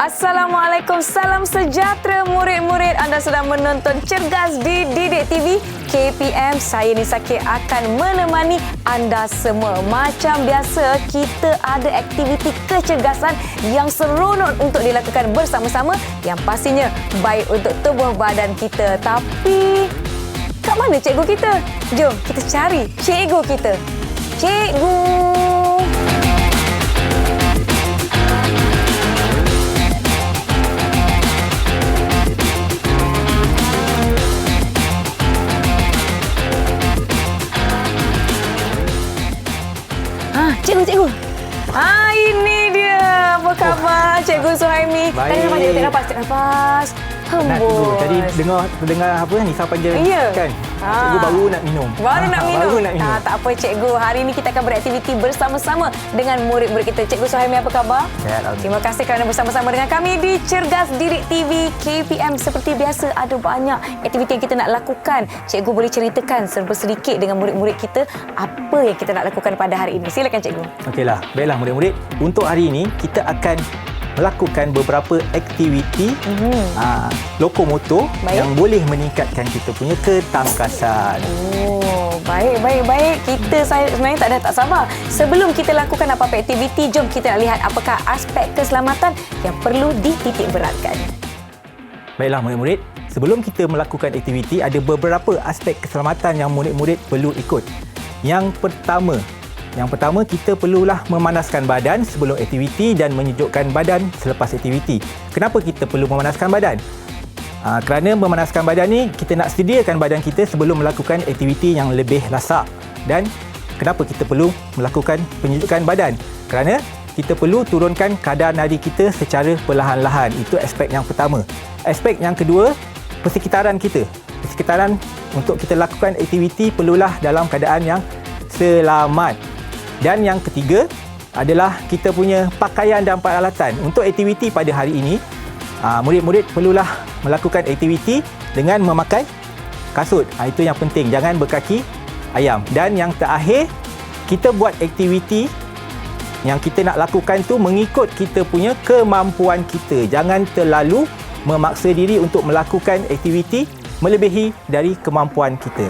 Assalamualaikum, salam sejahtera murid-murid. Anda sedang menonton Cergas Didik TV KPM. Saya Nisa K akan menemani anda semua. Macam biasa, kita ada aktiviti kecergasan yang seronok untuk dilakukan bersama-sama, yang pastinya baik untuk tubuh badan kita. Tapi kat mana cikgu kita? Jom kita cari cikgu kita. Cikgu! Cikgu. Ini dia. Apa khabar Cikgu Suhaimi? Baik. Tarik nafas. Hembus. Tadi dengar apa Nisa panggil kan? Cikgu baru nak minum. Baru nak minum. Tak apa Cikgu. Hari ini kita akan beraktiviti bersama-sama dengan murid-murid kita. Cikgu Suhaimi, apa khabar? Terima kasih kerana bersama-sama dengan kami di Cergas Didik TV KPM. Seperti biasa, ada banyak aktiviti yang kita nak lakukan. Cikgu boleh ceritakan serba sedikit dengan murid-murid kita apa yang kita nak lakukan pada hari ini. Silakan Cikgu. Okeylah. Baiklah murid-murid. Untuk hari ini kita akan melakukan beberapa aktiviti lokomotor yang boleh meningkatkan kita punya ketangkasan. Baik. Kita sebenarnya tak sabar. Sebelum kita lakukan apa-apa aktiviti, jom kita nak lihat apakah aspek keselamatan yang perlu dititik beratkan. Baiklah murid-murid, sebelum kita melakukan aktiviti, ada beberapa aspek keselamatan yang murid-murid perlu ikut. Yang pertama, kita perlulah memanaskan badan sebelum aktiviti dan menyejukkan badan selepas aktiviti. Kenapa kita perlu memanaskan badan? Kerana memanaskan badan ni, kita nak sediakan badan kita sebelum melakukan aktiviti yang lebih lasak. Dan kenapa kita perlu melakukan penyejukan badan? Kerana kita perlu turunkan kadar nadi kita secara perlahan-lahan. Itu aspek yang pertama. Aspek yang kedua, persekitaran kita. Persekitaran untuk kita lakukan aktiviti perlulah dalam keadaan yang selamat. Dan yang ketiga adalah kita punya pakaian dan peralatan. Untuk aktiviti pada hari ini, murid-murid perlulah melakukan aktiviti dengan memakai kasut. Itu yang penting, jangan berkaki ayam. Dan yang terakhir, kita buat aktiviti yang kita nak lakukan tu mengikut kita punya kemampuan kita. Jangan terlalu memaksa diri untuk melakukan aktiviti melebihi dari kemampuan kita.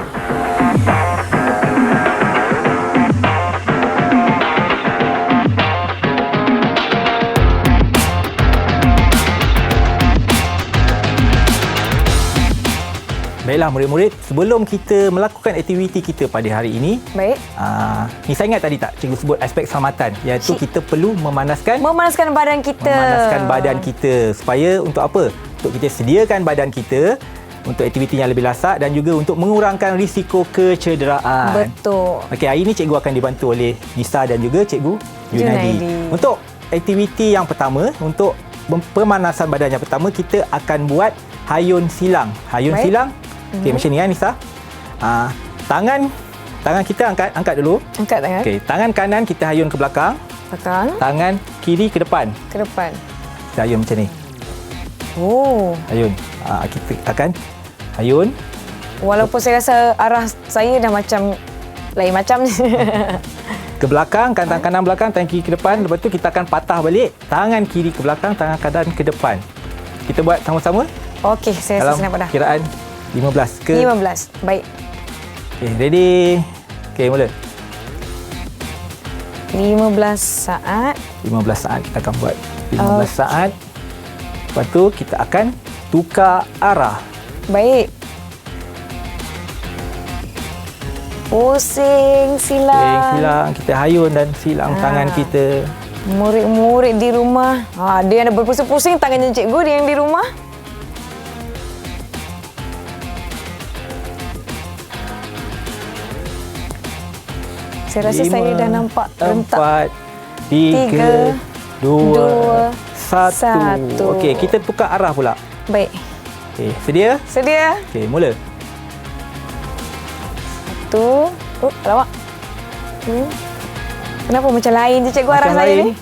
Baiklah murid-murid, sebelum kita melakukan aktiviti kita pada hari ini, ni saya ingat tadi tak cikgu sebut aspek keselamatan, iaitu kita perlu memanaskan badan kita. Supaya untuk apa? Untuk kita sediakan badan kita untuk aktiviti yang lebih lasak dan juga untuk mengurangkan risiko kecederaan. Betul. Okey, hari ini cikgu akan dibantu oleh Nisa dan juga cikgu Junaidi. Untuk aktiviti yang pertama, untuk pemanasan badan yang pertama, kita akan buat hayun silang. Silang. Okey, macam ni Nisa. Tangan kita angkat dulu. Angkat tangan. Okey, tangan kanan kita hayun ke belakang. Tangan kiri ke depan. Kita hayun macam ni. Hayun. Kita akan hayun. Walaupun saya rasa arah saya dah macam lain macam ni. Ke belakang, tangan kanan belakang, tangan kiri ke depan. Lepas tu kita akan patah balik. Tangan kiri ke belakang, tangan kanan ke depan. Kita buat sama-sama. Okey, saya rasa senang dah. Kiraan 15 ke? 15. Baik. Okey, ready? Okey, mula. 15 saat. 15 saat kita akan buat. 15 saat. Lepas tu kita akan tukar arah. Baik. Pusing, silang. Kita hayun dan silang tangan kita. Murid-murid di rumah, dia yang berpusing-pusing tangannya cikgu, dia yang di rumah. Saya rasa 5, saya dah nampak rentak. 4, 3, 2, 1. Okey, kita tukar arah pula. Baik. Okey, sedia? Sedia. Okey, mula. 1. Lawak. Kenapa macam lain je cikgu arah saya ni?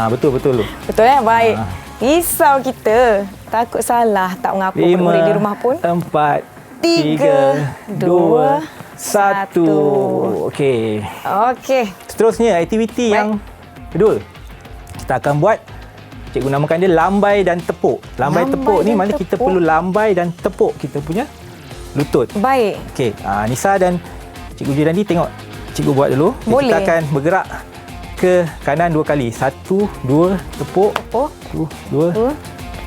Betul. Betul Baik. Risau kita. Takut salah, tak mengapa murid-murid di rumah pun. 4, 3, 2, 1. Okey. Okey. Seterusnya, aktiviti yang kedua. Kita akan buat cikgu namakan dia lambai dan tepuk. Lambai tepuk ni mana kita perlu lambai dan tepuk kita punya lutut. Baik. Okey, Nisa dan Cikgu Jirandi tengok cikgu buat dulu. Boleh. Kita akan bergerak ke kanan 2 kali. 1, 2, tepuk. Tepuk. 2. 2,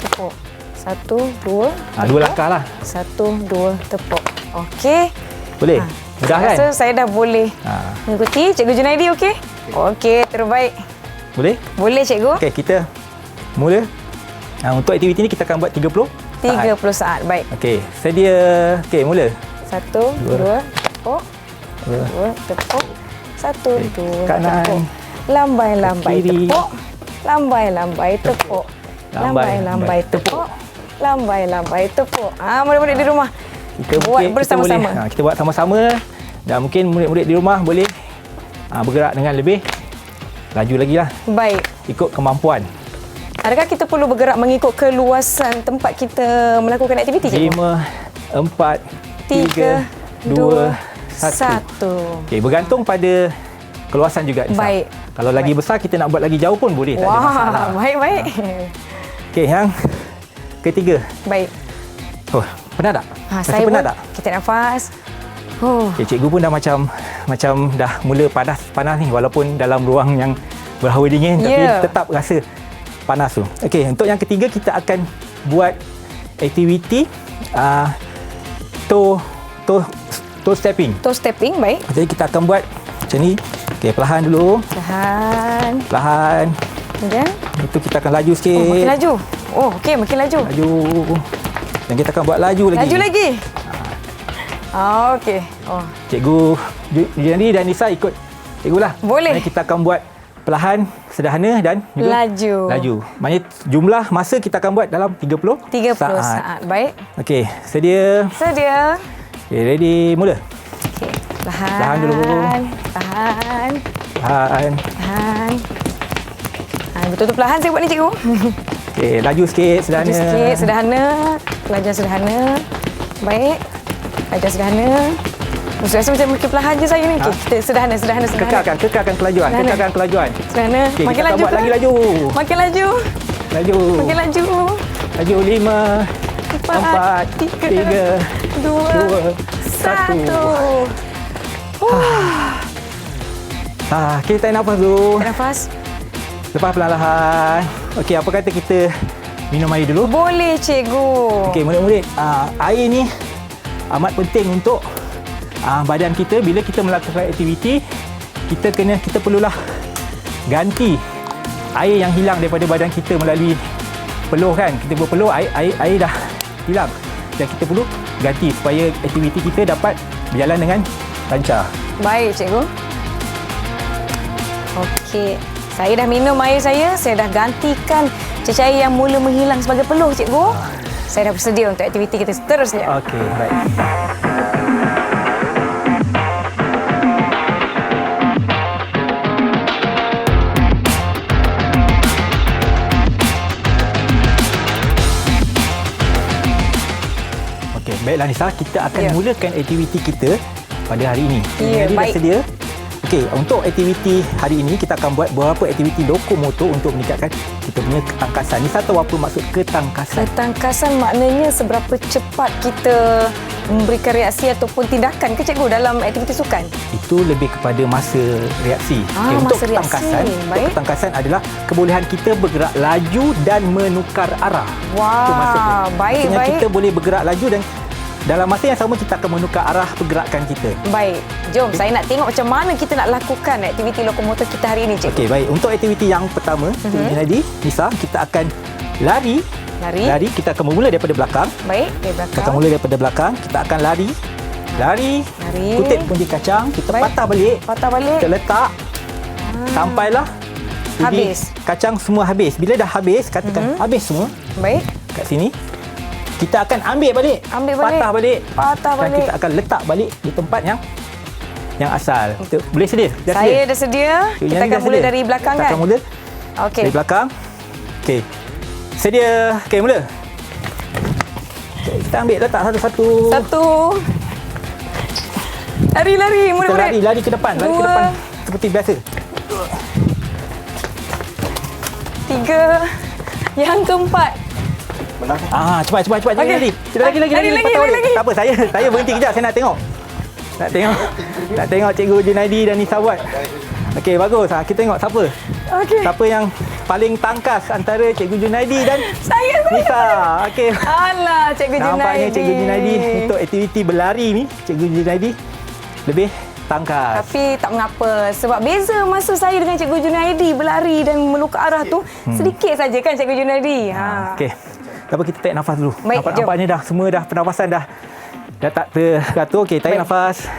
tepuk. 1, 2. 2 langkah lah. 1, 2, tepuk. Okey. Boleh? Mudah kan? Rasa saya dah boleh mengikuti. Cikgu Junaidi okey? Okey, terbaik. Boleh? Boleh cikgu. Okey, kita mula. Untuk aktiviti ni kita akan buat 30 saat. Baik. Okey, sedia. Okey, mula. 1, 2, tepuk. 2, tepuk. 1, 2, kanan. tepuk. Lambai-lambai Kiri. tepuk. Lambai-lambai tepuk. Lambai-lambai tepuk. Lambai-lambai tepuk. Murid-murid di rumah. Kita buat mungkin, bersama-sama. Kita buat sama-sama dan mungkin murid-murid di rumah boleh bergerak dengan lebih laju lagi lah. Baik. Ikut kemampuan. Adakah kita perlu bergerak mengikut keluasan tempat kita melakukan aktiviti, cikgu? 5, 4, 3, 2, 1. Okey, bergantung pada keluasan juga. Nisa. Baik. Kalau lagi besar kita nak buat lagi jauh pun boleh. Tak ada masalah. Baik. Okey, yang ketiga. Baik. Penat tak? Saya penat pun tak? kita nafas. Okay, cikgu pun dah macam dah mula panas ni walaupun dalam ruang yang berhawa dingin tapi tetap rasa panas tu. Okey, untuk yang ketiga kita akan buat aktiviti toe stepping. Toe stepping, baik. Jadi kita akan buat macam ni. Okey, perlahan dulu. Perlahan. Kemudian itu kita akan laju sikit. Makin laju. Okey, makin laju. Laju. Dan kita akan buat laju lagi. Laju lagi. Okey. Cikgu Junaidi dan Nisa ikut cikgu lah. Boleh. Kita akan buat perlahan, sederhana dan juga laju. Maksudnya jumlah masa kita akan buat dalam 30 saat. Baik. Okey, sedia. Okey, ready, mula. Okey, perlahan. Perlahan dulu. Perlahan. Betul-betul perlahan saya buat ni, cikgu. Okey, laju sikit, sederhana. Laju sikit, sederhana. Pelajar sederhana. Baik. Pelajar sederhana. Saya rasa macam makin perlahan je saya ni. Okay, kita sederhana. Kekalkan kelajuan. Sederhana. Okay, makin laju. Buat lagi laju. Makin laju. Makin laju. Laju 5, 4, 3, 2, 1. Kita tarik nafas dulu. Lepas perlahan. Okey, apa kata kita minum air dulu? Boleh, cikgu. Okey, murid-murid, air ni amat penting untuk badan kita. Bila kita melakukan aktiviti, kita perlulah ganti air yang hilang daripada badan kita melalui peluh kan. Kita berpeluh, air dah hilang. Dan kita perlu ganti supaya aktiviti kita dapat berjalan dengan lancar. Baik, cikgu. Okey. Saya dah minum air saya dah gantikan cecair yang mula menghilang sebagai peluh, cikgu. Saya dah bersedia untuk aktiviti kita seterusnya. Okey, baik. Okey, baiklah Nisa, kita akan mulakan aktiviti kita pada hari ini. Jadi dah sedia? Okey, untuk aktiviti hari ini kita akan buat beberapa aktiviti lokomotor untuk meningkatkan kita punya ketangkasan. Nisa tahu apa maksud ketangkasan? Ketangkasan maknanya seberapa cepat kita memberikan reaksi ataupun tindakan ke, cikgu, dalam aktiviti sukan? Itu lebih kepada masa reaksi. Okay, untuk ketangkasan adalah kebolehan kita bergerak laju dan menukar arah. Wah, baik. Maksudnya kita boleh bergerak laju dan dalam masa yang sama kita akan menukar arah pergerakan kita. Baik. Jom, saya nak tengok macam mana kita nak lakukan aktiviti lokomotor kita hari ini, cikgu. Okey, baik. Untuk aktiviti yang pertama, Junaidi, Nisa, kita akan lari. Kita akan bermula daripada belakang. Baik, dari belakang. Kita akan mula daripada belakang. Kita akan lari. Kutip punji kacang. Kita patah balik. Kita letak. Sampailah habis. Kacang semua habis. Bila dah habis, katakan habis semua. Baik. Kat sini. Kita akan ambil balik. Patah balik. Dan kita akan letak balik di tempat yang asal. Kita boleh sedia? Saya dah sedia. Kita akan mula dari belakang, kan? Kita akan mula dari belakang. Okey. Sedia. Okey, mula. Okay, kita ambil letak satu-satu. Lari, murid-murid. Kita lari ke depan. Lari ke depan seperti biasa. 3. Yang keempat. Cepat. Okey. Kita lagi. Lagi. Tak apa, saya berhenti kejap. Saya nak tengok. Nak tengok Cikgu Junaidi dan Nisa buat. Okey, bagus. Kita tengok siapa. Okey. Siapa yang paling tangkas antara Cikgu Junaidi dan Saya. Nisa. Okey. Alah, Cikgu Junaidi. Nampaknya Cikgu Junaidi untuk aktiviti berlari ni, Cikgu Junaidi lebih tangkas. Tapi tak mengapa sebab beza masa saya dengan Cikgu Junaidi berlari dan melukar arah tu sedikit saja kan Cikgu Junaidi. Okey. Tak apa, kita tarik nafas dulu. Baik, Nampaknya dah semua dah pernafasan dah tak teratur. Okey, tarik nafas.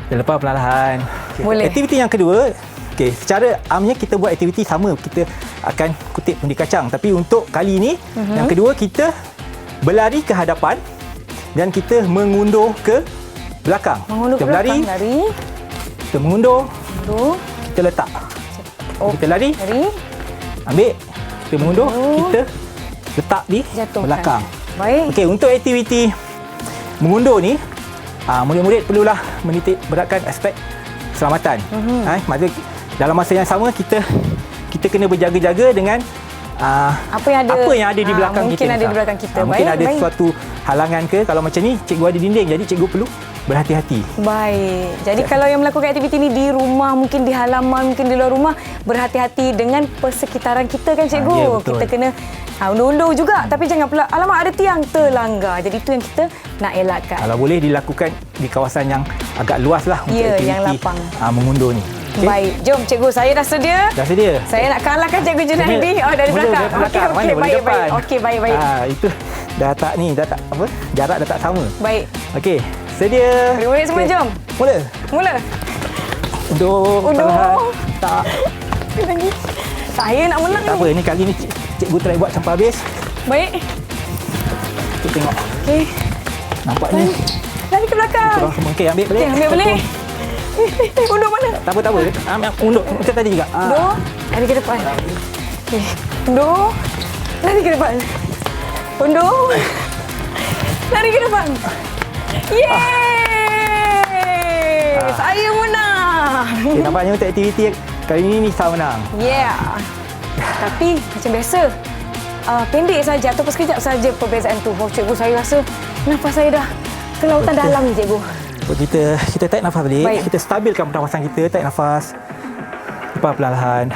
Dan lepas perlahan. Okay. Boleh. Aktiviti yang kedua, okey, secara amnya kita buat aktiviti sama. Kita akan kutip pundi kacang. Tapi untuk kali ini, yang kedua kita berlari ke hadapan dan kita mengundur ke belakang. Mengundur kita ke berlari, belakang, lari. kita mengundur, Mundur. kita letak. Oh, Kita lari, lari. ambil, kita mengundur, kita letak di Jatuhkan. belakang. Baik. Okey, untuk aktiviti mengundur ni, murid-murid perlulah menitik beratkan aspek keselamatan. Maksudnya dalam masa yang sama kita kena berjaga-jaga dengan Apa yang ada di belakang mungkin kita. Mungkin ada di belakang kita. Mungkin ada baik. suatu halangan ke. Kalau macam ni, cikgu ada dinding. Jadi cikgu perlu berhati-hati. Baik. Jadi kalau yang melakukan aktiviti ni di rumah, mungkin di halaman, mungkin di luar rumah, berhati-hati dengan persekitaran kita kan cikgu. Ya, betul. Kita kena undur-undur juga. Tapi jangan pula, alamak ada tiang terlanggar. Jadi itu yang kita nak elakkan. Kalau boleh dilakukan di kawasan yang agak luas lah untuk Ya, aktiviti yang lapang. mengundur ni. Okay? Baik. Jom cikgu, saya dah sedia. Dah sedia? Saya nak kalahkan Cikgu Junaidi. Oh, dari Mula belakang. dari belakang. Mana boleh baik, depan? baik. Okey, baik. Itu dah tak apa? Jarak dah tak sama. Baik. Okey, sedia. Murid semua Okey. jom. Mula. Mula. Undur. perlahan. Tak. Lagi. Saya nak menang Tak ni. apa, ni kali ni cikgu try buat sampai habis. Baik. Kita tengok. Okey. Nampaknya Lari ke belakang. korang semua. Okey, ambil balik. Okey, ambil balik. Undur mana? Tak apa. Ambil undur macam tadi juga. Undur. Lari ke depan. Okey. Undur. Lari ke depan. Undur. Lari ke depan. Yeay! Saya menang. Okay, nampaknya untuk aktiviti kali ni Nisa menang. Yeah. Tapi macam biasa, pendek saja ataupun sekejap saja perbezaan tu. Oh, cikgu, saya rasa nafas saya dah ke lautan dalam ni, cikgu. Kita tarik nafas balik. Baik. Kita stabilkan pernafasan kita. Tarik nafas. Lepas perlahan.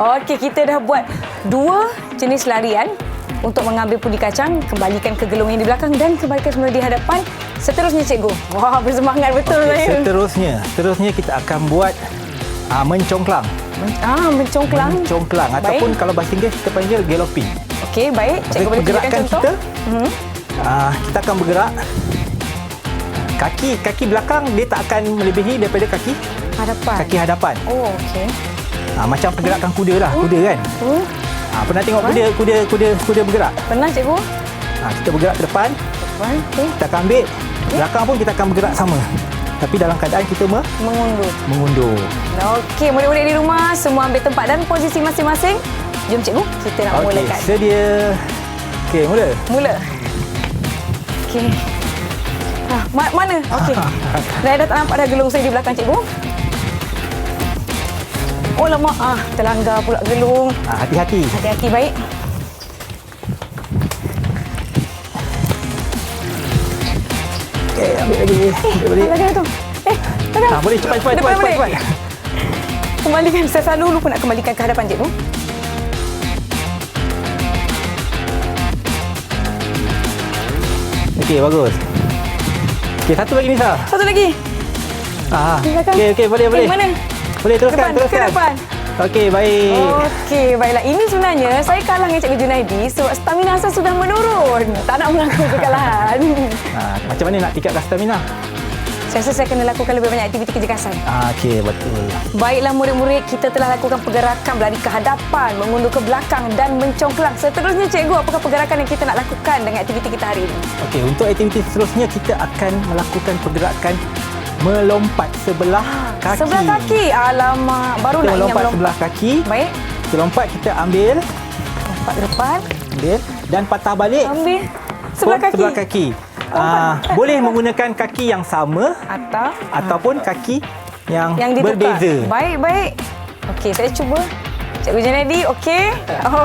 Okey, kita dah buat 2 jenis larian untuk mengambil pundi kacang, kembalikan ke gelung yang di belakang dan kembalikan semula di hadapan. Seterusnya, cikgu. Wah, bersemangat betul saya. Seterusnya kita akan buat mencongklang. Mencongklang. Mencongklang ataupun kalau bahasa Inggeris kita panggil galloping. Okey, baik. Cikgu boleh tunjukkan Pergerakan contoh? kita, kita akan bergerak. Kaki belakang dia tak akan melebihi daripada kaki hadapan. Oh, okey. Macam pergerakan kuda lah, kuda kan. Pernah tengok kuda bergerak? Pernah, cikgu? Kita bergerak ke depan, Okey. kita akan ambil belakang pun kita akan bergerak sama. Tapi dalam keadaan kita mengundur. Okey, murid-murid di rumah semua ambil tempat dan posisi masing-masing. Jom cikgu, kita nak mulakan. Sedia. Okey, Mula. Okey. Mana? Okey. Saya dah tak nampak dah gelung saya di belakang cikgu. Oh lama, terlanggar pula gelung. Hati-hati. Hati-hati, baik. Okey, ambil lagi. Lagi tu. Belakang. Boleh cepat. Depan balik. Kembalikan, saya selalu lupa nak kembalikan ke hadapan cikgu. Okey, bagus. Okey, satu lagi Nisa. Satu lagi. Belakang. Okey, boleh. Mana? Boleh teruskan. Ke depan. Okey, baik. Okey, baiklah. Ini sebenarnya saya kalah dengan Cikgu Junaidi sebab stamina saya sudah menurun. Tak nak mengaku kekalahan. Macam mana nak tingkatkan stamina? Saya rasa saya kena lakukan lebih banyak aktiviti kejegasan. Okey, betul. Baiklah murid-murid, kita telah lakukan pergerakan berlari ke hadapan, mengundur ke belakang dan mencongklang. Seterusnya cikgu, apakah pergerakan yang kita nak lakukan dengan aktiviti kita hari ini? Okey, untuk aktiviti seterusnya kita akan melakukan pergerakan melompat sebelah kaki. Sebelah kaki? Alamak, baru Kita nak ingat melompat melompat. sebelah kaki. Baik. Kita lompat, kita ambil. Lompat ke depan. Ambil. Dan patah balik. Ambil. Sebelah kaki. Sebelah kaki. Boleh menggunakan kaki yang sama ataupun kaki yang ditukar. berbeza. Baik. Okey, saya cuba. Cikgu Junaidi, okey?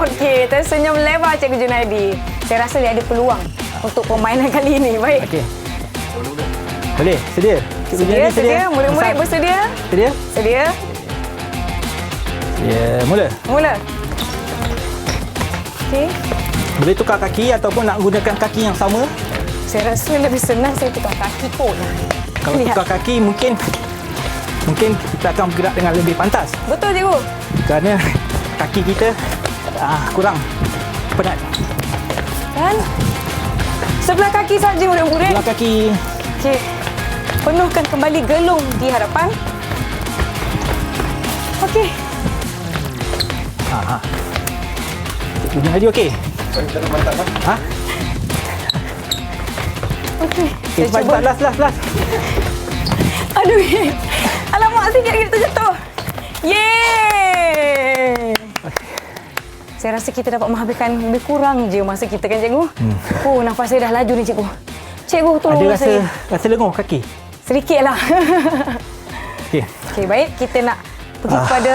Okey, tersenyum lebar Cikgu Junaidi. Saya rasa dia ada peluang untuk permainan kali ini. Baik. Okey. Boleh? Sedia? Cikgu Sedia, Junaidi sedia. Murid-murid bersedia? Sedia? Sedia? Ya, mula. Mula. Okey. Boleh tukar kaki ataupun nak gunakan kaki yang sama. Saya rasa lebih senang saya tukar kaki kot. Kalau Lihat. tukar kaki mungkin kita akan bergerak dengan lebih pantas. Betul, Cikgu. Kerana kaki kita kurang penat. Dan sebelah kaki saja murid-murid. Sebelah kaki. Okey. Penuhkan kembali gelung di hadapan. Okey. Cikgu Junaidi okey? Ha? Okey. Okay, cepat, last. Aduh. Alamak, sikit kita terjatuh. Yeay. Saya rasa kita dapat menghabiskan lebih kurang je masa kita kan, Cikgu? Oh, nafas saya dah laju ni, Cikgu. Cikgu, tolong Ada saya. rasa lenguh kaki? Sedikitlah. Okey. Okey, baik. Kita nak pergi kepada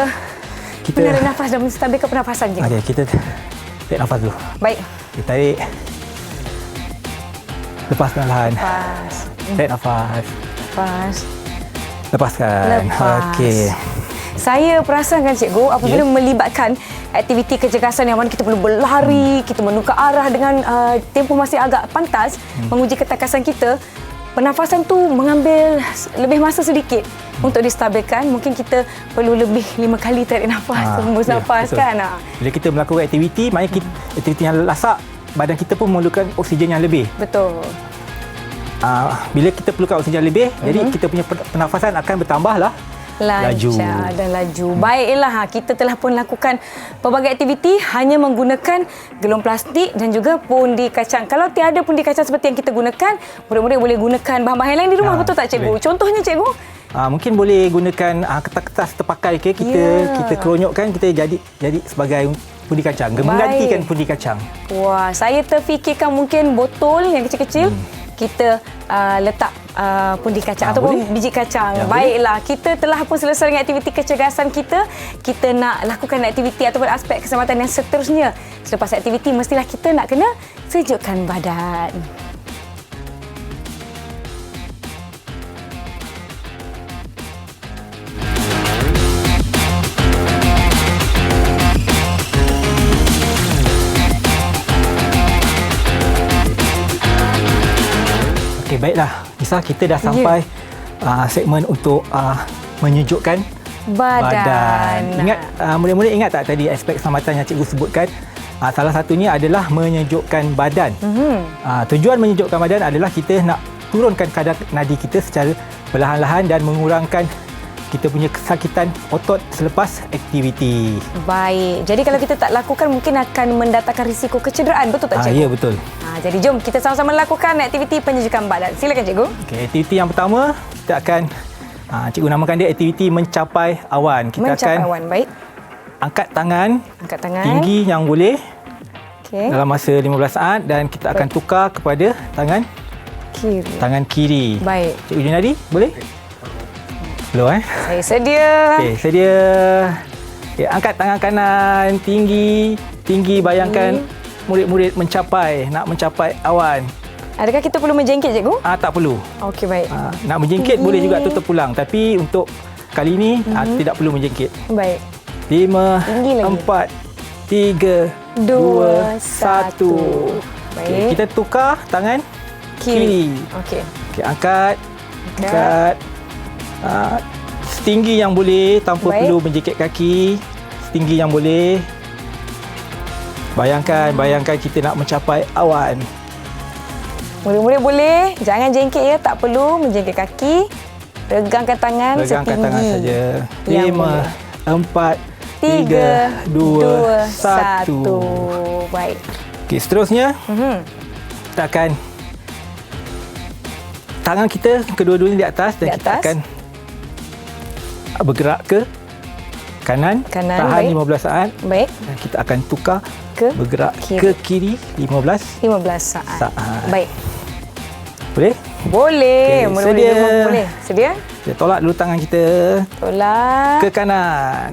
menarik nafas dan menstabilkan pernafasan, Cikgu. Okey, kita tarik nafas dulu. Baik. Kita tarik. Lepas perlahan. Lepas. Tarik nafas. Lepas. Lepaskan. Lepas. Okey. Saya perasankan, Cikgu, apabila melibatkan aktiviti kecergasan yang mana kita perlu berlari, kita menukar arah dengan tempoh masih agak pantas, menguji ketakasan kita, pernafasan tu mengambil lebih masa sedikit untuk distabilkan. Mungkin kita perlu lebih 5 kali tarik nafas, hembus nafas betul. kan. Bila kita melakukan aktiviti, maknanya aktiviti yang lasak, badan kita pun memerlukan oksigen yang lebih. Betul. Bila kita perlukan oksigen lebih, jadi kita punya pernafasan akan bertambahlah. Lancar dan laju. Baiklah, kita telah pun lakukan pelbagai aktiviti hanya menggunakan gelung plastik dan juga pundi kacang. Kalau tiada pundi kacang seperti yang kita gunakan, murid-murid boleh gunakan bahan-bahan lain di rumah, betul tak, Cikgu? Boleh. Contohnya, Cikgu? Mungkin boleh gunakan kertas-kertas terpakai ke kita keronyokkan, kita jadi sebagai pundi kacang, menggantikan pundi kacang. Wah, saya terfikirkan mungkin botol yang kecil-kecil kita letak pundi kacang ataupun boleh. biji kacang. Ya, baiklah, kita telah pun selesai dengan aktiviti kecergasan kita. Kita nak lakukan aktiviti ataupun aspek keselamatan yang seterusnya. Selepas aktiviti mestilah kita nak kena sejukkan badan. Okey, baiklah. Misal kita dah sampai segmen untuk menyejukkan badan. Ingat, murid-murid ingat tak tadi aspek keselamatan yang cikgu sebutkan? Salah satunya adalah menyejukkan badan. Tujuan menyejukkan badan adalah kita nak turunkan kadar nadi kita secara perlahan-lahan dan mengurangkan kita punya kesakitan otot selepas aktiviti. Baik. Jadi kalau kita tak lakukan mungkin akan mendatangkan risiko kecederaan. Betul tak, Cikgu? Ya, betul. Jadi jom kita sama-sama lakukan aktiviti penyejukan badan. Silakan, Cikgu. Okey, aktiviti yang pertama kita akan cikgu namakan dia aktiviti mencapai awan. Kita akan awan. Baik. angkat tangan tinggi yang boleh dalam masa 15 saat dan kita akan tukar kepada tangan kiri. Baik. Cikgu Junaidi, boleh? Belum Saya sedia. Okey, sedia. Okey, angkat tangan kanan tinggi, bayangkan murid-murid nak mencapai awan. Adakah kita perlu menjengkit, Cikgu? Tak perlu. Okey, baik. Nak menjengkit boleh juga tutup pulang, tapi untuk kali ini tidak perlu menjengkit. Baik. 5 4 3 2 1. Baik. Okay, kita tukar tangan kiri. Okey. Okey, angkat. Setinggi yang boleh tanpa perlu menjengkit kaki. Setinggi yang boleh. Bayangkan kita nak mencapai awan. Murid-murid boleh jangan jengkit ya, tak perlu menjengkit kaki. Regangkan tangan setinggi. Regangkan tangan saja. 5 4 3 2 1. Baik. Okey, seterusnya kita akan tangan kita kedua-duanya di atas dan kita akan bergerak ke kanan tahan 15 saat. Baik. Dan kita akan tukar bergerak ke kiri 15 saat. Baik. Boleh? Boleh. Okay, sedia. Boleh. Sedia? Kita tolak dulu tangan kita. Tolak. Ke kanan.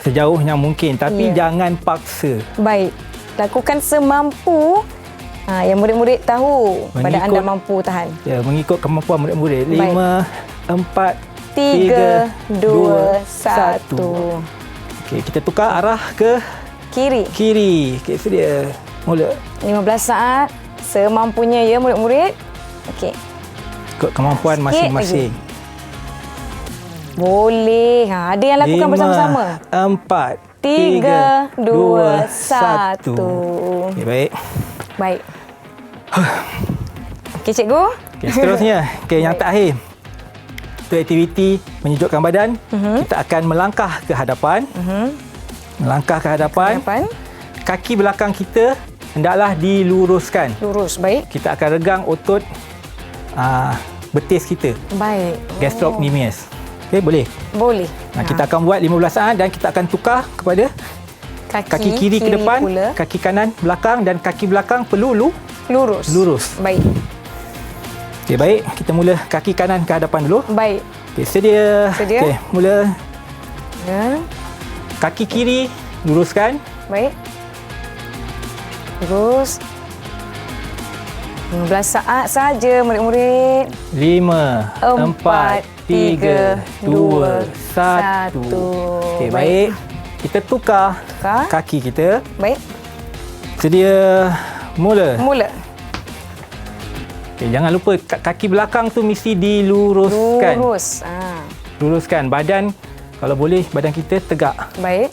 sejauh yang mungkin. Tapi jangan paksa. Baik. Lakukan semampu yang murid-murid tahu pada anda mampu tahan. Ya, mengikut kemampuan murid-murid. 5, 4, 3, 2, 1. Okey, kita tukar arah ke Kiri. Okey, sedia. Mula. 15 saat semampunya ya murid-murid. Okey. Ikut kemampuan masing-masing. Boleh. Ada yang lakukan bersama-sama. 4, 3, 2, 1. Okey, baik. Baik. Okey, cikgu. Okey, seterusnya. Okey, yang terakhir. Untuk aktiviti menyejukkan badan, kita akan melangkah ke hadapan. Melangkah ke hadapan. Kaki belakang kita hendaklah diluruskan. Lurus, baik. Kita akan regang otot betis kita. Baik. Gastrocnemius. Okey, boleh? Boleh. Kita akan buat 15 saat dan kita akan tukar kepada kaki kiri ke depan, pula. kaki kanan belakang dan kaki belakang perlu lurus. Baik. Okey, baik. Kita mula kaki kanan ke hadapan dulu. Baik. Okey, sedia. Sedia. Okey, mula. Ya. Kaki kiri luruskan. Baik. Lurus. 15 saat saja murid-murid. 5, 4, 3, 2, 1. Okey, baik. Kita tukar kaki kita. Baik. Sedia. Mula. Okay, jangan lupa kaki belakang tu mesti diluruskan. Luruskan. Badan, kalau boleh badan kita tegak. Baik.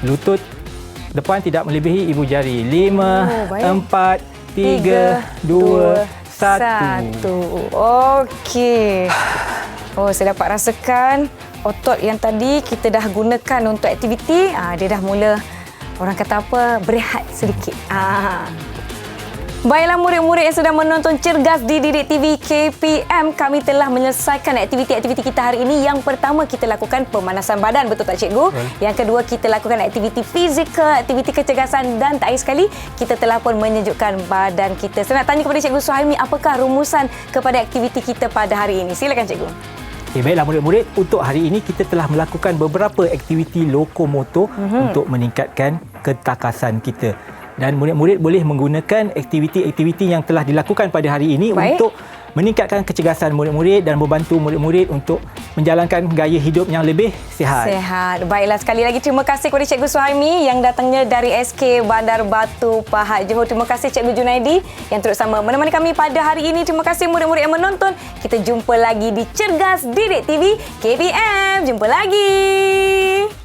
Lutut depan tidak melebihi ibu jari. 5, 4, 3, 2, 1. Okey. Saya dapat rasakan otot yang tadi kita dah gunakan untuk aktiviti. Dia dah mula, orang kata apa, berehat sedikit. Baiklah murid-murid yang sedang menonton Cergas di Didik TV KPM, kami telah menyelesaikan aktiviti-aktiviti kita hari ini. Yang pertama kita lakukan pemanasan badan, betul tak cikgu? Yang kedua kita lakukan aktiviti fizikal, aktiviti kecergasan dan terakhir sekali kita telah pun menyejukkan badan kita. Saya nak tanya kepada Cikgu Suhaimi, apakah rumusan kepada aktiviti kita pada hari ini? Silakan cikgu. Baiklah murid-murid, untuk hari ini kita telah melakukan beberapa aktiviti lokomotor untuk meningkatkan ketakasan kita. Dan murid-murid boleh menggunakan aktiviti-aktiviti yang telah dilakukan pada hari ini untuk meningkatkan kecergasan murid-murid dan membantu murid-murid untuk menjalankan gaya hidup yang lebih sihat. Baiklah, sekali lagi terima kasih kepada Cikgu Suhaimi yang datangnya dari SK Bandar Batu Pahat Johor. Terima kasih Cikgu Junaidi yang terus sama menemani kami pada hari ini. Terima kasih murid-murid yang menonton. Kita jumpa lagi di Cergas Didik TV KPM. Jumpa lagi.